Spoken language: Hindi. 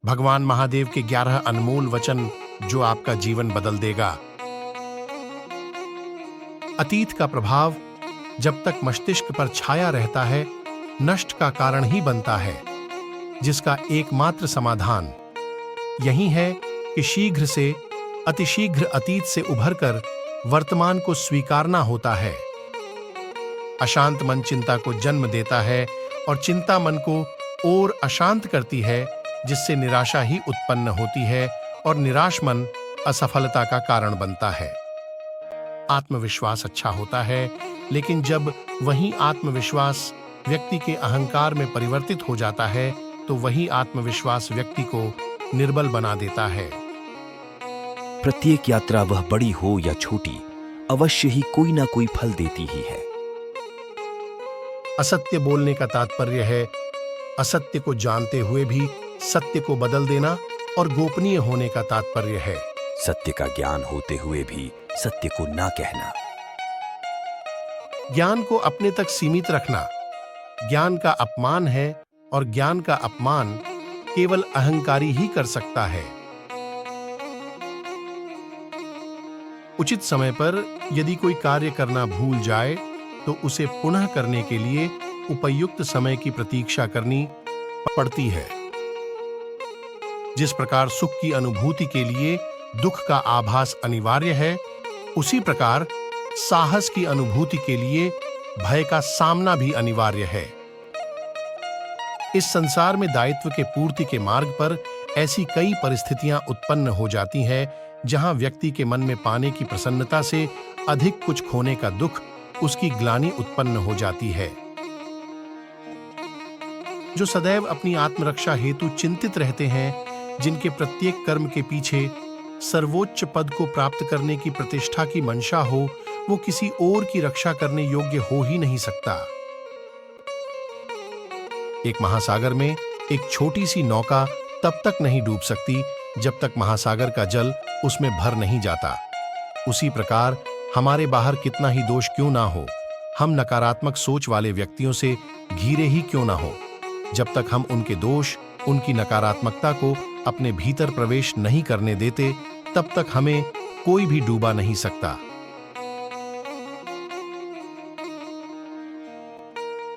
भगवान महादेव के 11 अनमोल वचन जो आपका जीवन बदल देगा। अतीत का प्रभाव जब तक मस्तिष्क पर छाया रहता है, नष्ट का कारण ही बनता है, जिसका एकमात्र समाधान यही है कि शीघ्र से अतिशीघ्र अतीत से उभरकर वर्तमान को स्वीकारना होता है। अशांत मन चिंता को जन्म देता है और चिंता मन को और अशांत करती है, जिससे निराशा ही उत्पन्न होती है और निराश मन असफलता का कारण बनता है। आत्मविश्वास अच्छा होता है, लेकिन जब वही आत्मविश्वास व्यक्ति के अहंकार में परिवर्तित हो जाता है, तो वही आत्मविश्वास व्यक्ति को निर्बल बना देता है। प्रत्येक यात्रा, वह बड़ी हो या छोटी, अवश्य ही कोई ना कोई फल देती ही है। असत्य बोलने का तात्पर्य है असत्य को जानते हुए भी सत्य को बदल देना, और गोपनीय होने का तात्पर्य है सत्य का ज्ञान होते हुए भी सत्य को ना कहना। ज्ञान को अपने तक सीमित रखना ज्ञान का अपमान है, और ज्ञान का अपमान केवल अहंकारी ही कर सकता है। उचित समय पर यदि कोई कार्य करना भूल जाए, तो उसे पुनः करने के लिए उपयुक्त समय की प्रतीक्षा करनी पड़ती है। जिस प्रकार सुख की अनुभूति के लिए दुख का आभास अनिवार्य है, उसी प्रकार साहस की अनुभूति के लिए भय का सामना भी अनिवार्य है। इस संसार में दायित्व के पूर्ति के मार्ग पर ऐसी कई परिस्थितियां उत्पन्न हो जाती हैं, जहां व्यक्ति के मन में पाने की प्रसन्नता से अधिक कुछ खोने का दुख, उसकी ग्लानि उत्पन्न हो जाती है। जो सदैव अपनी आत्मरक्षा हेतु चिंतित रहते हैं, जिनके प्रत्येक कर्म के पीछे सर्वोच्च पद को प्राप्त करने की प्रतिष्ठा की मंशा हो, वो किसी और की रक्षा करने योग्य हो ही नहीं सकता। एक महासागर में एक छोटी सी नौका तब तक नहीं डूब सकती जब तक महासागर का जल उसमें भर नहीं जाता। उसी प्रकार हमारे बाहर कितना ही दोष क्यों ना हो, हम नकारात्मक सोच वाले व्यक्तियों से घिरे ही क्यों ना हो, जब तक हम उनके दोष, उनकी नकारात्मकता को अपने भीतर प्रवेश नहीं करने देते, तब तक हमें कोई भी डूबा नहीं सकता।